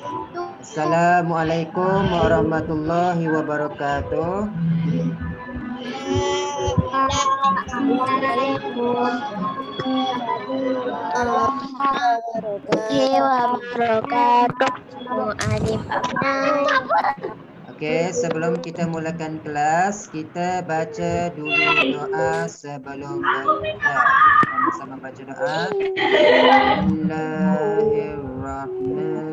Assalamualaikum warahmatullahi wabarakatuh. Okey, sebelum kita mulakan kelas, kita baca dulu doa sebelum belajar. Sama-sama baca doa. Bismillahirrahmanirrahim.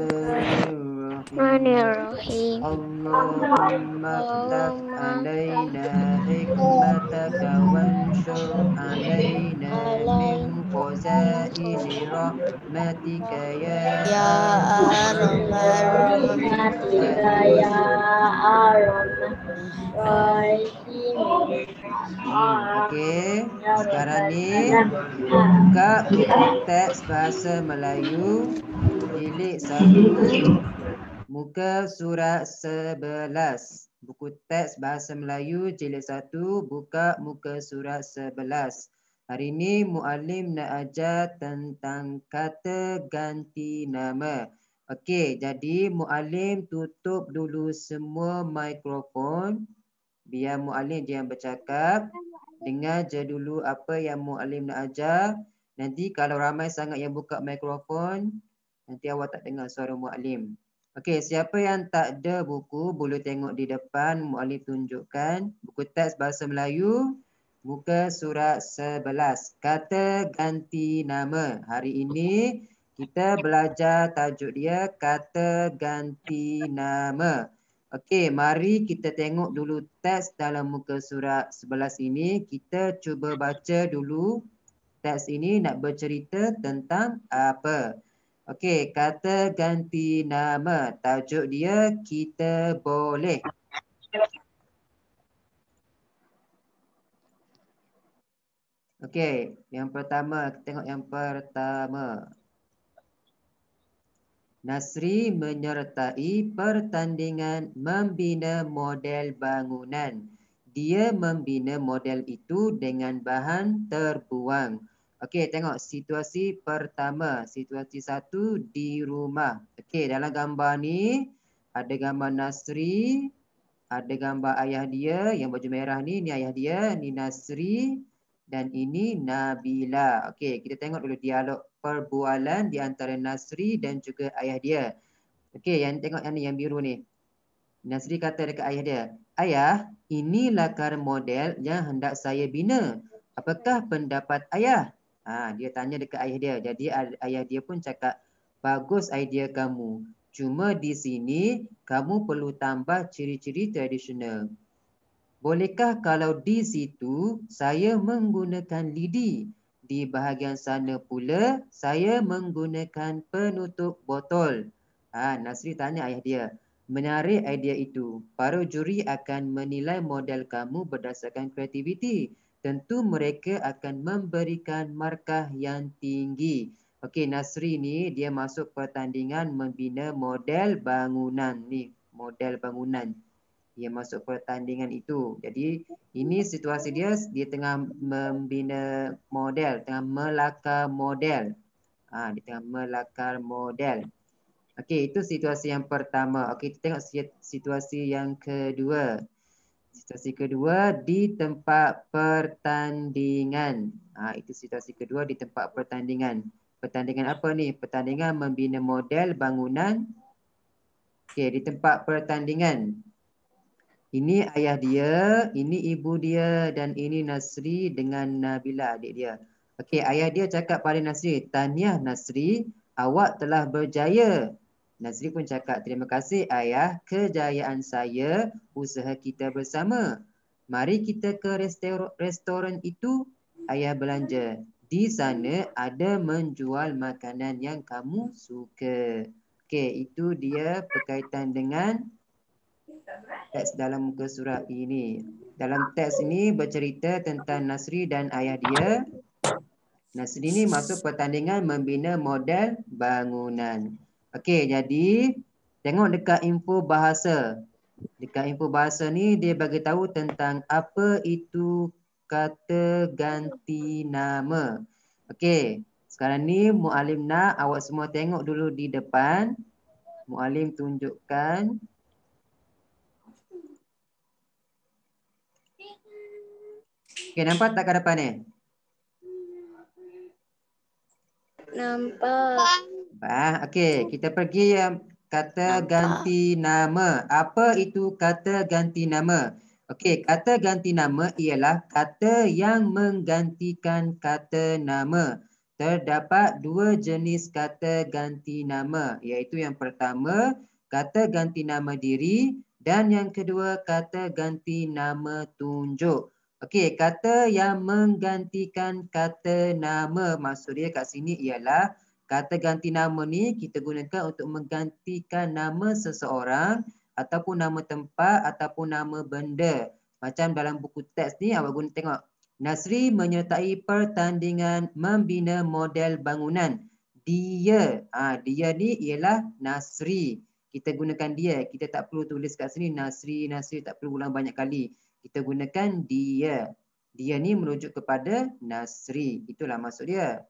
Allahumma ftah alaina hikmataka wanshur alaina min khazaini rahmatika ya arhamar Okey, sekarang ni buka buku teks bahasa Melayu jilid 1 muka surat 11. Buku teks bahasa Melayu jilid 1 buka muka surat 11. Hari ini muallim nak ajar tentang kata ganti nama. Okey, jadi muallim tutup dulu semua mikrofon. Biar muallim je yang bercakap. Dengar je dulu apa yang muallim nak ajar. Nanti kalau ramai sangat yang buka mikrofon, nanti awak tak dengar suara muallim. Okey, siapa yang tak ada buku boleh tengok di depan muallim tunjukkan buku teks bahasa Melayu muka surat 11. Kata ganti nama. Hari ini kita belajar tajuk dia kata ganti nama. Okey, mari kita tengok dulu teks dalam muka surat 11 ini. Kita cuba baca dulu teks ini nak bercerita tentang apa. Okey, kata ganti nama. Tajuk dia kita boleh. Okey, yang pertama, kita tengok yang pertama. Nasri menyertai pertandingan membina model bangunan. Dia membina model itu dengan bahan terbuang. Okey, tengok situasi pertama. Situasi 1 di rumah. Okey, dalam gambar ni ada gambar Nasri, ada gambar ayah dia yang baju merah ni ayah dia, ni Nasri dan ini Nabila. Okey, kita tengok dulu dialog perbualan di antara Nasri dan juga ayah dia. Okey, yang tengok yang ni yang biru ni. Nasri kata dekat ayah dia, "Ayah, ini lakar model yang hendak saya bina. Apakah pendapat ayah?" Dia tanya dekat ayah dia. Jadi ayah dia pun cakap, "Bagus idea kamu. Cuma di sini kamu perlu tambah ciri-ciri tradisional. Bolehkah kalau di situ saya menggunakan lidi? Di bahagian sana pula saya menggunakan penutup botol." Nasri tanya ayah dia. Menarik idea itu. Para juri akan menilai model kamu berdasarkan kreativiti. Tentu mereka akan memberikan markah yang tinggi. Okey, Nasri ni dia masuk pertandingan membina model bangunan ni. Model bangunan. Dia masuk pertandingan itu. Jadi ini situasi dia tengah membina model, tengah melakar model. Dia tengah melakar model. Okey, itu situasi yang pertama. Okey, kita tengok situasi yang kedua. Situasi kedua di tempat pertandingan. Itu situasi kedua di tempat pertandingan. Pertandingan apa ni? Pertandingan membina model bangunan. Okey, di tempat pertandingan. Ini ayah dia, ini ibu dia dan ini Nasri dengan Nabila adik dia. Okey, ayah dia cakap pada Nasri, "Tahniah Nasri, awak telah berjaya." Nasri pun cakap, "Terima kasih ayah, kejayaan saya, usaha kita bersama. Mari kita ke restoran itu." Ayah belanja. "Di sana ada menjual makanan yang kamu suka." Okey, itu dia berkaitan dengan teks dalam muka surat ini. Dalam teks ini bercerita tentang Nasri dan ayah dia. Nasri ni masuk pertandingan membina model bangunan. Okey, jadi tengok dekat info bahasa. Dekat info bahasa ni dia bagi tahu tentang apa itu kata ganti nama. Okey, sekarang ni muallim nak awak semua tengok dulu di depan. Muallim tunjukkan. Okey, nampak tak ke depan ni? Nampak. Okey, kita pergi kata ganti nama. Apa itu kata ganti nama? Okey, kata ganti nama ialah kata yang menggantikan kata nama. Terdapat dua jenis kata ganti nama, iaitu yang pertama kata ganti nama diri dan yang kedua kata ganti nama tunjuk. Okey, kata yang menggantikan kata nama, maksud dia kat sini ialah kata ganti nama ni kita gunakan untuk menggantikan nama seseorang ataupun nama tempat ataupun nama benda. Macam dalam buku teks ni awak guna tengok. Nasri menyertai pertandingan membina model bangunan. Dia, dia ni ialah Nasri. Kita gunakan dia. Kita tak perlu tulis kat sini Nasri, Nasri tak perlu ulang banyak kali. Kita gunakan dia. Dia ni merujuk kepada Nasri. Itulah maksud dia.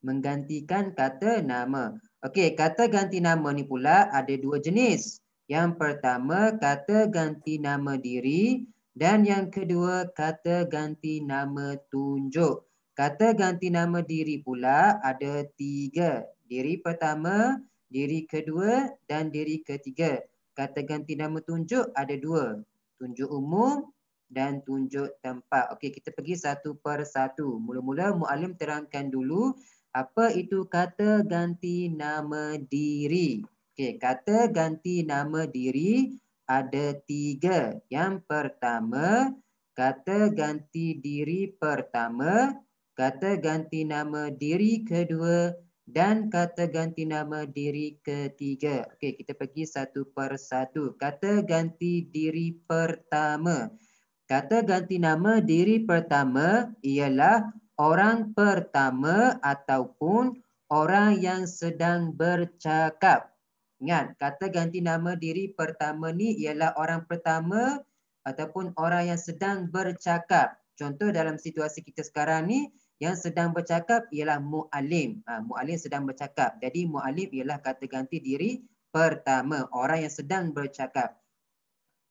Menggantikan kata nama. Okey, kata ganti nama ni pula ada dua jenis. Yang pertama kata ganti nama diri dan yang kedua kata ganti nama tunjuk. Kata ganti nama diri pula ada tiga. Diri pertama, diri kedua dan diri ketiga. Kata ganti nama tunjuk ada dua. Tunjuk umum dan tunjuk tempat. Okey, kita pergi satu per satu. Mula-mula muallim terangkan dulu apa itu kata ganti nama diri. Okey, kata ganti nama diri ada tiga. Yang pertama, kata ganti diri pertama, kata ganti nama diri kedua dan kata ganti nama diri ketiga. Okey, kita pergi satu per satu. Kata ganti diri pertama. Kata ganti nama diri pertama ialah orang pertama ataupun orang yang sedang bercakap. Ingat, kata ganti nama diri pertama ni ialah orang pertama ataupun orang yang sedang bercakap. Contoh dalam situasi kita sekarang ni, yang sedang bercakap ialah mu'alim. Mu'alim sedang bercakap. Jadi mu'alim ialah kata ganti diri pertama, orang yang sedang bercakap.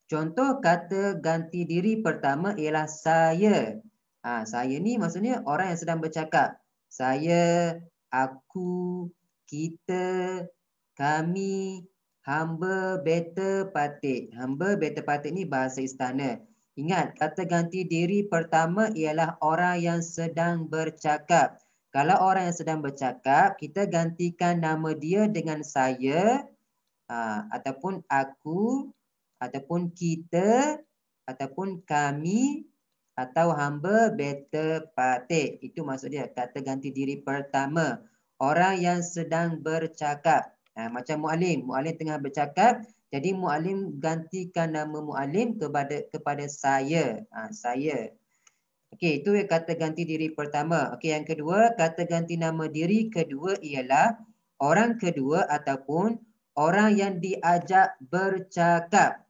Contoh kata ganti diri pertama ialah saya. Saya ni maksudnya orang yang sedang bercakap. Saya, aku, kita, kami, hamba beta patik. Hamba beta patik ni bahasa istana. Ingat, kata ganti diri pertama ialah orang yang sedang bercakap. Kalau orang yang sedang bercakap, kita gantikan nama dia dengan saya ataupun aku, ataupun kita, ataupun kami, atau hamba beta patik. Itu maksud dia, kata ganti diri pertama. Orang yang sedang bercakap. Macam mu'alim. Mu'alim tengah bercakap. Jadi mu'alim gantikan nama mu'alim kepada saya. Saya. Okey, itu kata ganti diri pertama. Okey, yang kedua, kata ganti nama diri kedua ialah orang kedua ataupun orang yang diajak bercakap.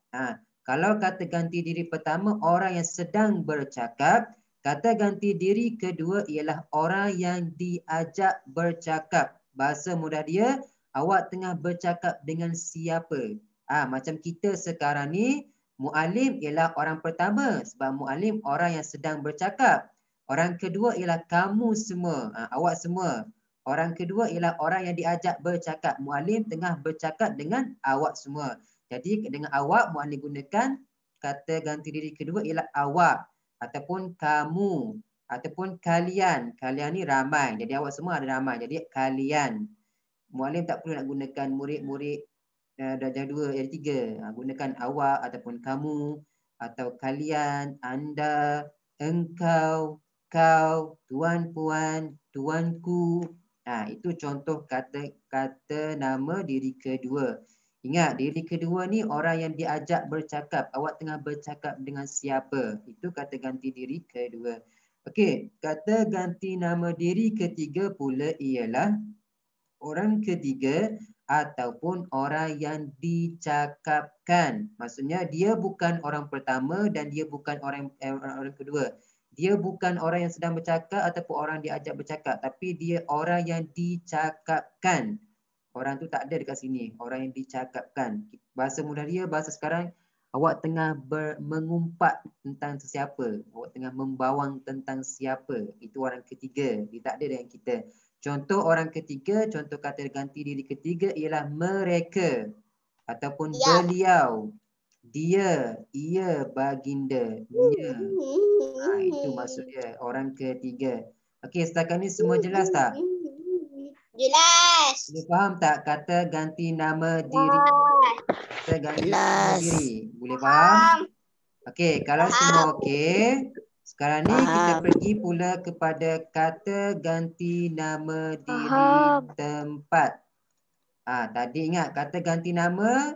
Kalau kata ganti diri pertama orang yang sedang bercakap, kata ganti diri kedua ialah orang yang diajak bercakap. Bahasa mudah dia, awak tengah bercakap dengan siapa? Macam kita sekarang ni, mu'alim ialah orang pertama sebab mu'alim orang yang sedang bercakap. Orang kedua ialah kamu semua, awak semua. Orang kedua ialah orang yang diajak bercakap. Mu'alim tengah bercakap dengan awak semua. Jadi dengan awak mu'alim gunakan kata ganti diri kedua ialah awak ataupun kamu ataupun kalian. Kalian ni ramai. Jadi awak semua ada ramai. Jadi kalian. Mu'alim tak perlu nak gunakan murid-murid darjah 2, darjah 3. Gunakan awak ataupun kamu atau kalian, anda, engkau, kau, tuan puan, tuanku. Itu contoh kata nama diri kedua. Ingat, diri kedua ni orang yang diajak bercakap. Awak tengah bercakap dengan siapa? Itu kata ganti diri kedua. Okey, kata ganti nama diri ketiga pula ialah orang ketiga ataupun orang yang dicakapkan. Maksudnya dia bukan orang pertama dan dia bukan orang kedua. Dia bukan orang yang sedang bercakap ataupun orang diajak bercakap, tapi dia orang yang dicakapkan. Orang tu tak ada dekat sini. Orang yang dicakapkan. Bahasa mudah dia, bahasa sekarang, awak tengah mengumpat tentang sesiapa. Awak tengah membawang tentang siapa. Itu orang ketiga. Dia tak ada dengan kita. Contoh orang ketiga, contoh kata ganti diri ketiga ialah mereka. Ataupun beliau. Dia, ia, baginda, nya. Itu maksud dia, orang ketiga. Okey, setakat ni semua jelas tak? Jelas. Boleh faham tak kata ganti nama diri? Kata ganti nama diri. Boleh faham? Okey, kalau semua okey, sekarang ni kita pergi pula kepada kata ganti nama diri tempat. Tadi ingat kata ganti nama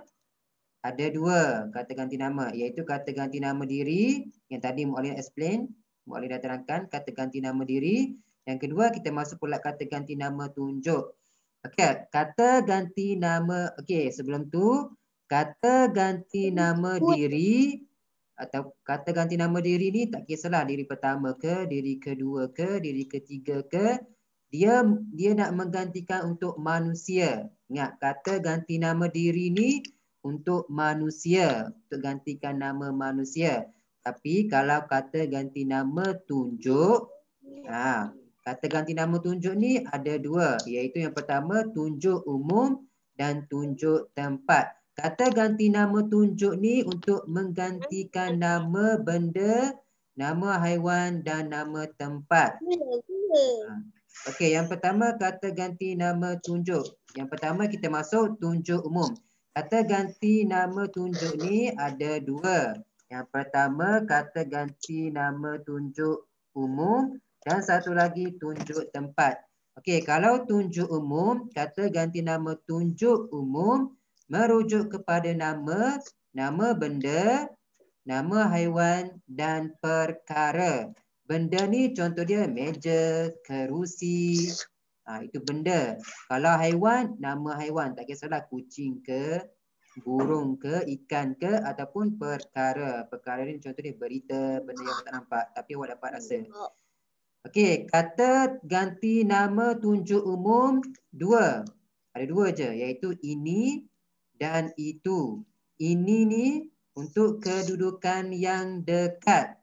ada dua kata ganti nama, iaitu kata ganti nama diri yang tadi Muallim explain, Muallim dah terangkan kata ganti nama diri. Yang kedua kita masuk pula kata ganti nama tunjuk. Okey, kata ganti nama, okey, sebelum tu kata ganti nama diri atau kata ganti nama diri ni tak kisahlah diri pertama ke, diri kedua ke, diri ketiga ke, dia nak menggantikan untuk manusia. Ingat, kata ganti nama diri ni untuk manusia, untuk gantikan nama manusia. Tapi kalau kata ganti nama tunjuk, kata ganti nama tunjuk ni ada dua, iaitu yang pertama tunjuk umum dan tunjuk tempat. Kata ganti nama tunjuk ni untuk menggantikan nama benda, nama haiwan dan nama tempat. Okey, yang pertama kata ganti nama tunjuk. Yang pertama kita masuk tunjuk umum. Kata ganti nama tunjuk ni ada dua. Yang pertama kata ganti nama tunjuk umum dan satu lagi tunjuk tempat. Okey, kalau tunjuk umum, kata ganti nama tunjuk umum merujuk kepada nama, nama benda, nama haiwan dan perkara. Benda ni contoh dia meja, kerusi. Itu benda. Kalau haiwan, nama haiwan. Tak kisahlah kucing ke, burung ke, ikan ke ataupun perkara. Perkara ni contoh dia berita, benda yang tak nampak tapi awak dapat rasa. Okey, kata ganti nama tunjuk umum dua. Ada dua je, iaitu ini dan itu. Ini ni untuk kedudukan yang dekat.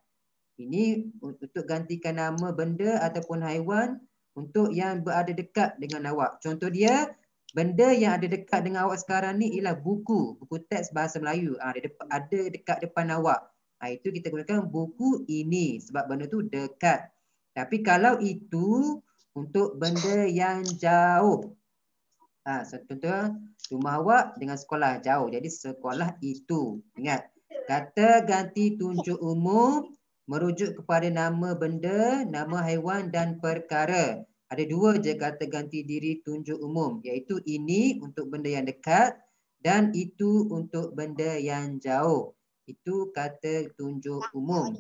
Ini untuk gantikan nama benda ataupun haiwan untuk yang berada dekat dengan awak. Contoh dia, benda yang ada dekat dengan awak sekarang ni ialah buku. Buku teks bahasa Melayu. Ada dekat depan awak. Itu kita gunakan buku ini sebab benda tu dekat. Tapi kalau itu untuk benda yang jauh. Contoh rumah awak dengan sekolah jauh. Jadi sekolah itu. Ingat, kata ganti tunjuk umum merujuk kepada nama benda, nama haiwan dan perkara. Ada dua je kata ganti diri tunjuk umum, iaitu ini untuk benda yang dekat dan itu untuk benda yang jauh. Itu kata tunjuk umum.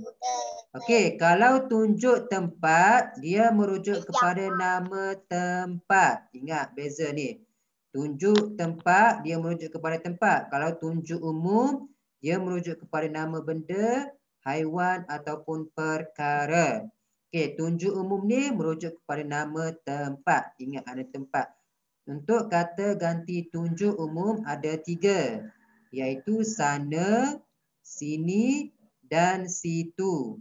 Okey, kalau tunjuk tempat, dia merujuk kepada nama tempat. Ingat beza ni. Tunjuk tempat, dia merujuk kepada tempat. Kalau tunjuk umum, dia merujuk kepada nama benda, haiwan ataupun perkara. Okey, tunjuk umum ni merujuk kepada nama tempat. Ingat ada tempat. Untuk kata ganti tunjuk umum ada tiga. Iaitu sana, sini dan situ.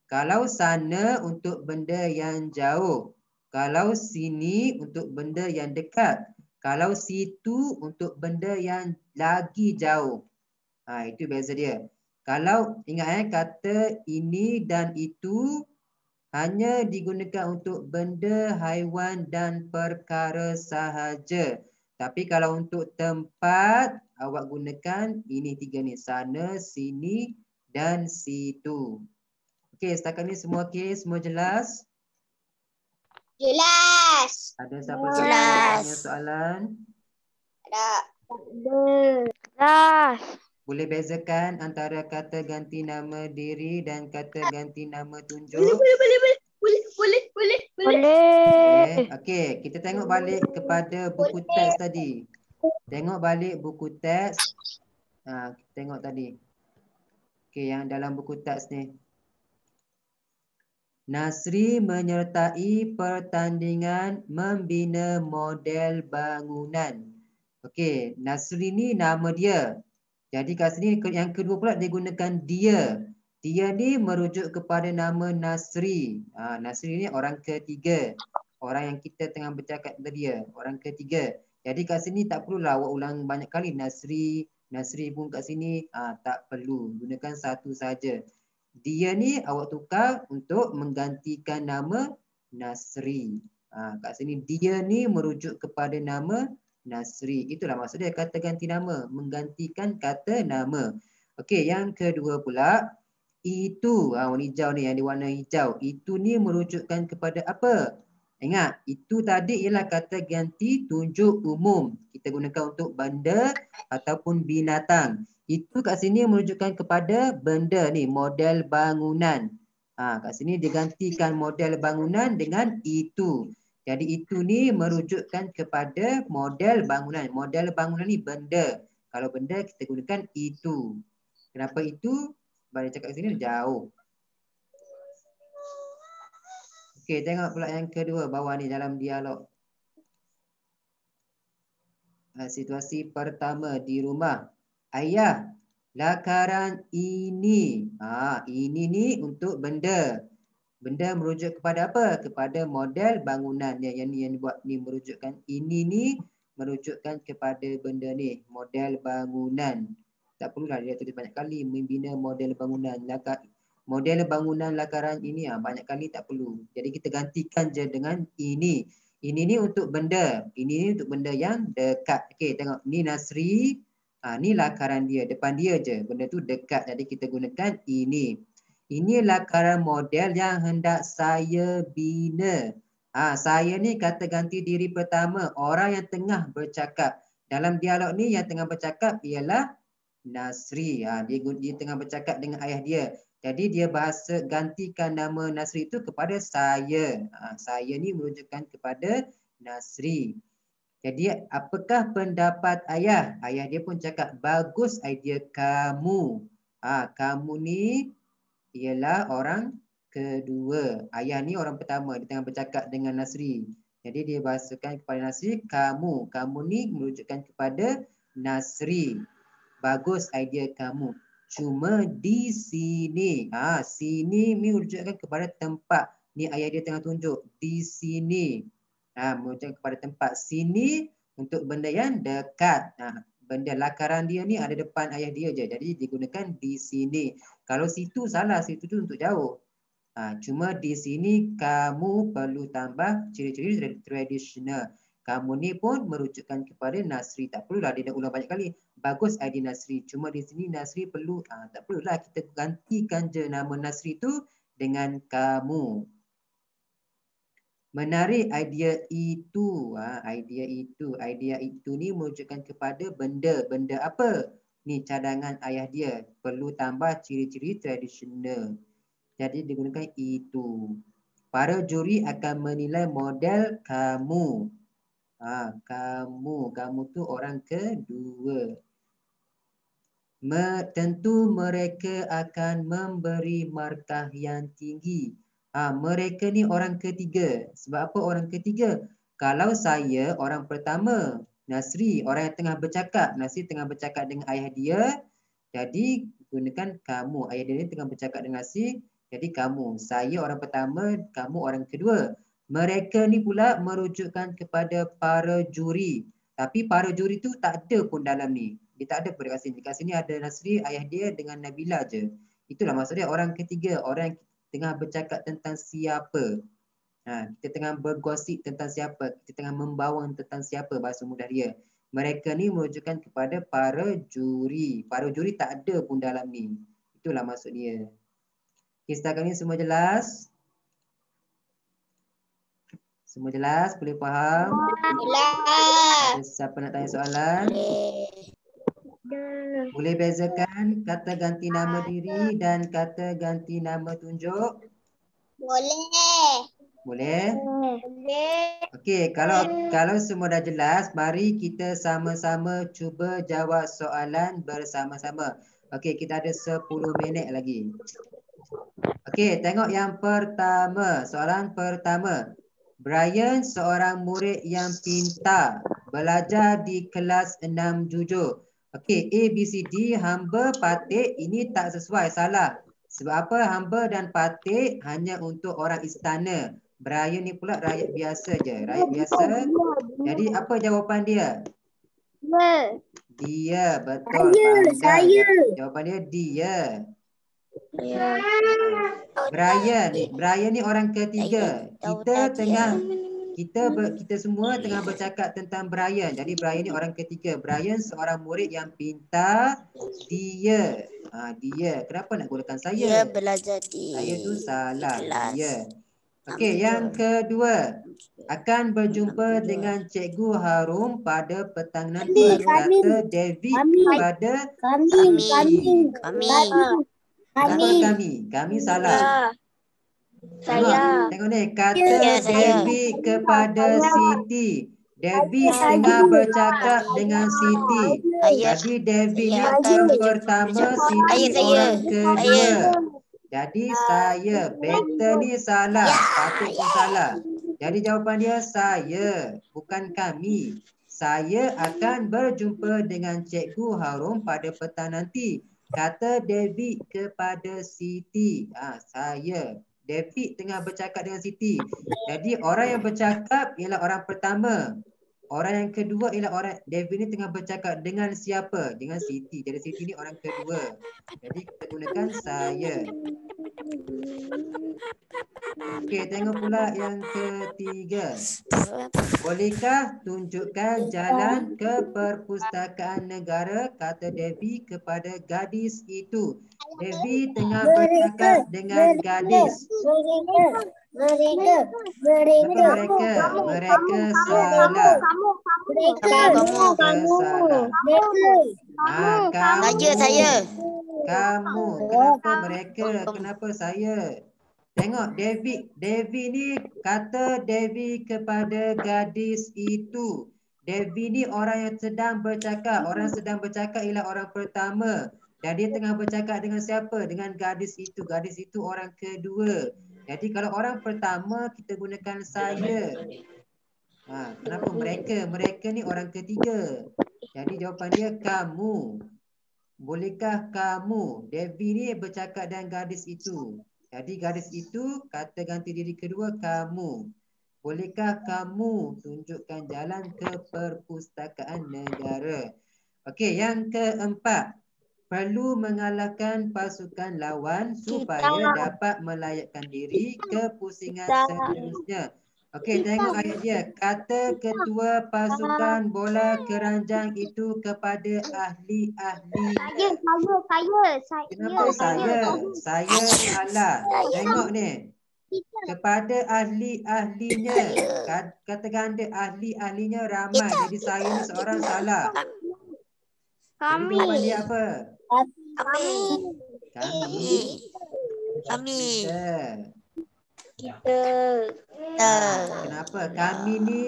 Kalau sana untuk benda yang jauh. Kalau sini untuk benda yang dekat. Kalau situ untuk benda yang lagi jauh. Itu beza dia. Kalau ingat kata ini dan itu hanya digunakan untuk benda, haiwan dan perkara sahaja. Tapi kalau untuk tempat, awak gunakan ini tiga ni. Sana, sini dan situ. Okey, setakat ni semua okey? Semua jelas? Jelas. Ada siapa-siapa yang tanya soalan? Ada. Jelas. Boleh bezakan antara kata ganti nama diri dan kata ganti nama tunjuk? Boleh. Okey, kita tengok balik kepada buku teks tadi. Tengok balik buku teks. Kita tengok tadi. Okey, yang dalam buku teks ni. Nasri menyertai pertandingan membina model bangunan. Okey, Nasri ni nama dia. Jadi kat sini yang kedua pula dia gunakan dia. Dia ni merujuk kepada nama Nasri. Nasri ni orang ketiga. Orang yang kita tengah bercakap tadi dia. Orang ketiga. Jadi kat sini tak perlulah awak ulang banyak kali Nasri. Nasri pun kat sini tak perlu. Gunakan satu saja. Dia ni awak tukar untuk menggantikan nama Nasri. Kat sini dia ni merujuk kepada nama Nasri. Itulah maksud dia kata ganti nama. Menggantikan kata nama. Okey, yang kedua pula. Itu, warna hijau ni yang diwarna hijau. Itu ni merujukkan kepada apa? Ingat, itu tadi ialah kata ganti tunjuk umum. Kita gunakan untuk benda ataupun binatang. Itu kat sini merujukkan kepada benda ni, model bangunan. Kat sini digantikan model bangunan dengan itu. Jadi itu ni merujukkan kepada model bangunan. Model bangunan ni benda. Kalau benda kita gunakan itu. Kenapa itu? Sebab dia cakap kat sini jauh. Okey, tengok pula yang kedua bawah ni dalam dialog. Situasi pertama di rumah. Ayah, lakaran ini. Ini ni untuk benda. Benda merujuk kepada apa? Kepada model bangunan. Yang ni yang dibuat ni merujukkan. Ini ni merujukkan kepada benda ni. Model bangunan. Tak perlulah dia tulis banyak kali. Membina model bangunan. Model bangunan lakaran ini banyak kali tak perlu. Jadi kita gantikan je dengan ini. Ini ni untuk benda. Ini ni untuk benda yang dekat. Okey, tengok. Ni Nasri. Ni lakaran dia. Depan dia je. Benda tu dekat. Jadi kita gunakan ini. Ini lakaran model yang hendak saya bina. Saya ni kata ganti diri pertama. Orang yang tengah bercakap. Dalam dialog ni yang tengah bercakap ialah Nasri. Dia tengah bercakap dengan ayah dia. Jadi dia bahasa gantikan nama Nasri itu kepada saya. Saya ni merujukkan kepada Nasri. Jadi apakah pendapat ayah? Ayah dia pun cakap bagus idea kamu. Kamu ni ialah orang kedua. Ayah ni orang pertama. Dia tengah bercakap dengan Nasri. Jadi dia bahasakan kepada Nasri, kamu. Kamu ni merujukkan kepada Nasri. Bagus idea kamu. Cuma di sini. Sini ni merujukkan kepada tempat. Ni ayah dia tengah tunjuk. Di sini. Merujukkan kepada tempat. Sini untuk benda yang dekat. Benda lakaran dia ni ada depan ayah dia je. Jadi digunakan di sini. Kalau situ salah, situ tu untuk jauh. Cuma di sini kamu perlu tambah ciri-ciri tradisional. Kamu ni pun merujukkan kepada Nasri. Tak perlulah dia nak ulang banyak kali. Bagus idea Nasri. Cuma di sini Nasri perlu. Tak perlulah kita gantikan je nama Nasri tu dengan kamu. Menarik idea itu. Idea itu ni merujukkan kepada benda. Benda apa? Ni cadangan ayah dia. Perlu tambah ciri-ciri tradisional. Jadi digunakan itu. Para juri akan menilai model kamu. Kamu tu orang kedua. Tentu mereka akan memberi markah yang tinggi. Mereka ni orang ketiga. Sebab apa orang ketiga? Kalau saya orang pertama, Nasri, orang yang tengah bercakap. Nasri tengah bercakap dengan ayah dia. Jadi gunakan kamu. Ayah dia ni tengah bercakap dengan Nasri. Jadi kamu. Saya orang pertama, kamu orang kedua. Mereka ni pula merujukkan kepada para juri. Tapi para juri tu tak ada pun dalam ni. Dia tak ada pun dekat sini. Dekat sini ada Nasri, ayah dia dengan Nabila je. Itulah maksudnya orang ketiga. Orang yang tengah bercakap tentang siapa. Kita tengah bergosip tentang siapa. Kita tengah membawang tentang siapa bahasa mudah dia. Mereka ni merujukkan kepada para juri. Para juri tak ada pun dalam ni. Itulah maksud dia. Okay, setakat ni semua jelas? Semua jelas? Boleh faham? Jelas. Ada siapa nak tanya soalan? Boleh bezakan kata ganti nama diri dan kata ganti nama tunjuk? Boleh. Boleh? Boleh. Okey, kalau semua dah jelas, mari kita sama-sama cuba jawab soalan bersama-sama. Okey, kita ada 10 minit lagi. Okey, tengok yang pertama. Soalan pertama. Brian seorang murid yang pintar. belajar di kelas 6 jujur. Okey, A, B, C, D, hamba Patik ini tak sesuai, salah. Sebab apa? Hamba dan Patik hanya untuk orang istana. Brian ni pula rakyat biasa je, rakyat biasa. Jadi apa jawapan dia? Dia, betul. Pandai. Jawapan dia dia. Brian ni orang ketiga. Kita semua tengah bercakap tentang Brian. Jadi Brian ni orang ketiga. Brian seorang murid yang pintar. Dia. Dia. Kenapa nak gunakan saya? Dia belajar di Saya tu salah. kelas. Dia. Okey, yang kedua. Akan berjumpa dengan Cikgu Harum pada petang nanti. Kata David kepada Kami. Kenapa kami? Kami salah. Tengok ni. Kata David kepada Siti. David tengah bercakap dengan Siti. Jadi David ni orang pertama, Siti orang kedua. Jadi saya. Better ni salah. Patut pun salah. Jadi jawapan dia saya. Bukan kami. Saya akan berjumpa dengan Cikgu Harum pada petang nanti. Kata David kepada Siti. Saya. David tengah bercakap dengan Siti. Jadi orang yang bercakap ialah orang pertama. Orang yang kedua ialah orang David ni tengah bercakap dengan siapa? Dengan Siti. Jadi Siti ni orang kedua. Jadi kita gunakan saya. Okey, tengok pula yang ketiga. Bolehkah tunjukkan jalan ke perpustakaan negara? Kata Devi kepada gadis itu. Devi tengah bercakap dengan gadis. Mereka salah. Mereka salah. Saya. Kamu. Kenapa mereka? Kenapa saya? Tengok Devi ni kata Devi kepada gadis itu. Devi ni orang yang sedang bercakap. Orang sedang bercakap ialah orang pertama. Dan dia tengah bercakap dengan siapa? Dengan gadis itu. Gadis itu orang kedua. Jadi kalau orang pertama kita gunakan saya. Kenapa mereka? Mereka ni orang ketiga. Jadi jawapan dia kamu. Bolehkah kamu? Devi ni bercakap dengan gadis itu. Jadi gadis itu kata ganti diri kedua kamu. Bolehkah kamu tunjukkan jalan ke perpustakaan negara? Okey, yang keempat. Perlu mengalahkan pasukan lawan supaya dapat melayakkan diri ke pusingan seterusnya. Okey, tengok ayat dia. Kata ketua pasukan bola keranjang itu kepada ahli-ahli. Kenapa saya? Saya salah. Tengok ni. Kepada ahli-ahlinya. Kata ganda ahli-ahlinya ramai. Jadi saya ni seorang salah. Jadi jawapan dia apa? Kami. Kita. Kenapa? Kami ni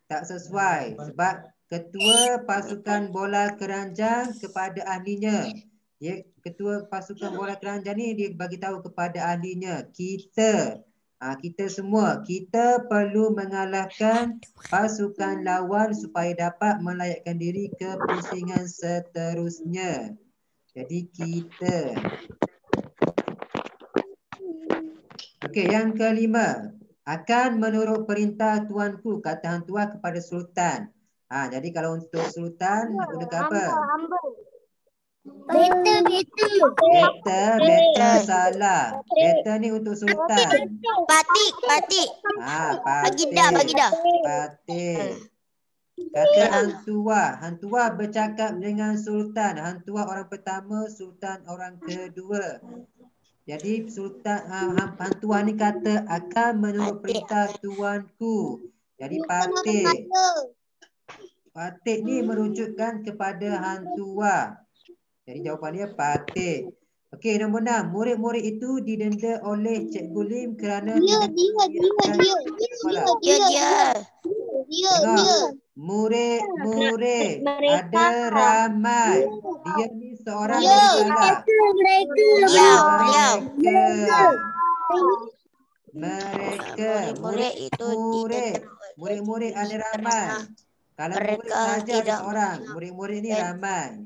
tak sesuai. Sebab ketua pasukan bola keranjang kepada ahlinya. Dia ketua pasukan bola keranjang ni dia bagi tahu kepada ahlinya. Kita. Kita semua. Kita perlu mengalahkan pasukan lawan supaya dapat melayakkan diri ke pusingan seterusnya. Jadi kita. Okey, yang kelima. Akan menurut perintah tuanku, kata Hang Tuah kepada Sultan. Jadi kalau untuk Sultan nak gunakan apa? Better salah. Better ni untuk Sultan. Patik. Patik. Bagi dah. Patik. Kata Hang Tuah bercakap dengan Sultan. Hang Tuah orang pertama, Sultan orang kedua. Jadi Sultan Hang Tuah ni kata akan menurut perintah tuanku. Jadi Patik. Patik ni merujukkan kepada Hang Tuah. Jadi jawapan dia Patik. Okey, nombor 6. Murid-murid itu didenda oleh Cikgu Lim kerana Dia. Murid-murid ada ramai. Dia ni seorang yang salah. Mereka. Murid-murid ada ramai. Kalau murid Mereka saja ada tidak seorang, murid-murid ni ramai.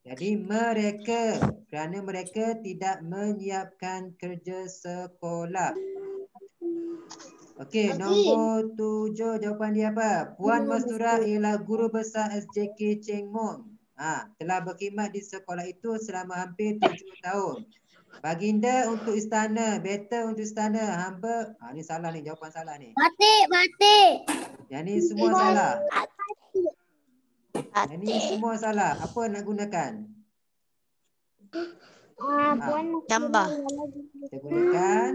Jadi mereka, kerana mereka tidak menyiapkan kerja sekolah. Okey, nombor 7 jawapan dia apa? Puan Mastura ialah guru besar SJK Cheng Mun. Telah berkhidmat di sekolah itu selama hampir 7 tahun. Baginda untuk istana, better untuk istana. Hamba, ni salah ni, jawapan salah ni. Batik. Yang ni semua salah. Yang ni batik. semua salah. Apa nak gunakan? Jambah. Kita gunakan.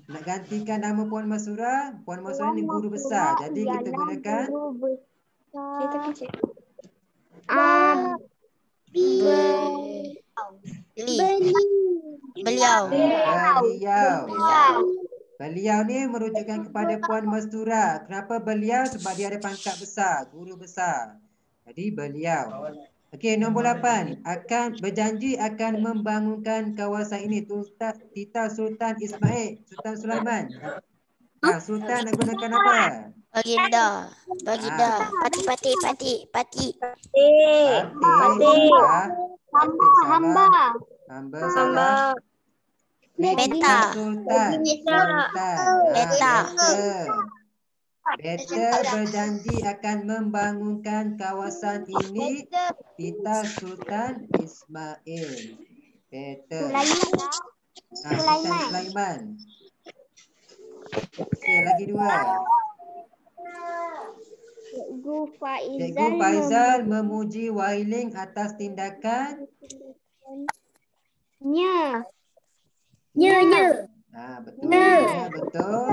Nak gantikan nama Puan Masura. Puan Masura ni guru besar. Jadi kita gunakan. Beliau. Beliau ni merujukkan kepada Puan Mastura. Kenapa beliau? Sebab dia ada pangkat besar, guru besar. Jadi beliau. Okey, nombor 8. Akan berjanji akan membangunkan kawasan ini. Tita Sultan Ismail, Sultan Sulaiman. Sultan nak gunakan apa? Baginda. Pati. Hamba salah. Beta. Sultan. Beta berjanji akan membangunkan kawasan ini. Tita Sultan Ismail. Beta. Sultan Sulaiman. Okey, lagi 2. Cikgu Faizal memuji Wailing atas tindakan. Betul.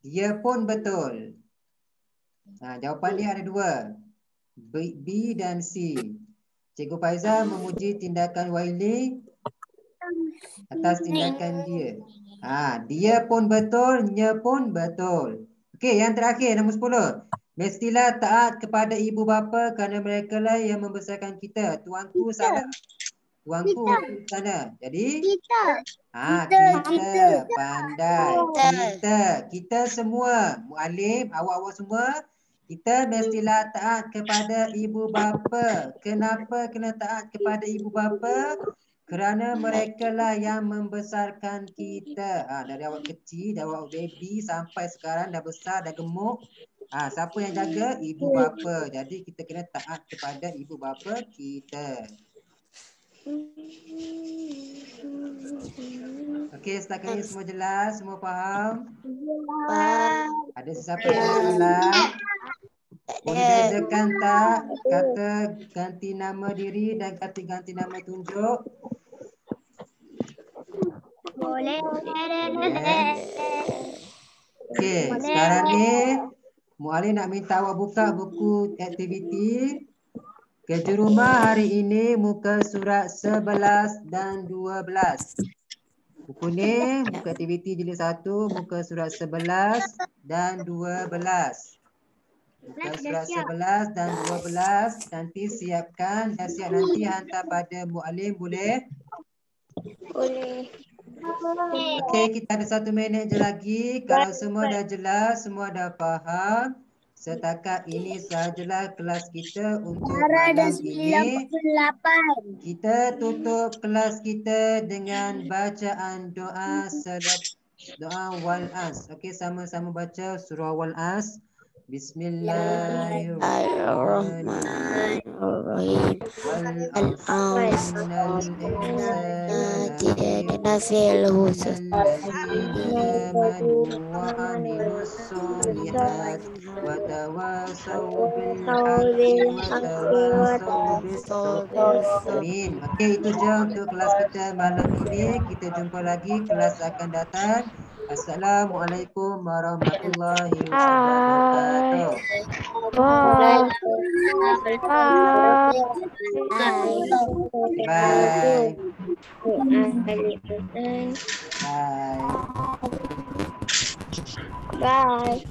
Dia pun betul. Jawapan dia ada 2. B dan C. Cikgu Faizal memuji tindakan Wailing atas tindakan dia. Dia pun betul, nya pun betul. Okey, yang terakhir nombor 10. Mestilah taat kepada ibu bapa kerana mereka lah yang membesarkan kita. Tuanku salah. Tuanku untuk sana. Jadi kita pandai. Kita semua, muallim, awak-awak semua, kita mestilah taat kepada ibu bapa. Kenapa kena taat kepada ibu bapa? Kerana mereka lah yang membesarkan kita. Dari awak kecil, dari awak baby sampai sekarang dah besar, dah gemuk. Siapa yang jaga? Ibu bapa. Jadi kita kena taat kepada ibu bapa kita. Okey, setakat ini semua jelas? Semua faham? Ada sesiapa yang ada soalan? Boleh bezakan tak kata ganti nama diri dan kata ganti nama tunjuk? Boleh. Okey, sekarang ni Muallim nak minta awak buka buku aktiviti kerja rumah hari ini muka surat 11 dan 12. Buku ni buku aktiviti jilid 1 muka surat 11 dan 12. Muka surat 11 dan 12 nanti siapkan dah siap nanti hantar pada muallim boleh? Boleh. Okey, kita ada 1 minit je lagi. Kalau semua dah jelas, semua dah faham. Setakat ini sahajalah kelas kita untuk malam ini. Kita tutup kelas kita dengan bacaan doa doa wal-as. Okey, sama-sama baca surah wal-as. Bismillahirrahmanirrahim. Amin. Okey, itu je untuk kelas kita malam ini. Kita jumpa lagi kelas akan datang. Assalamualaikum warahmatullahi wabarakatuh. Bye. Bye. Bye.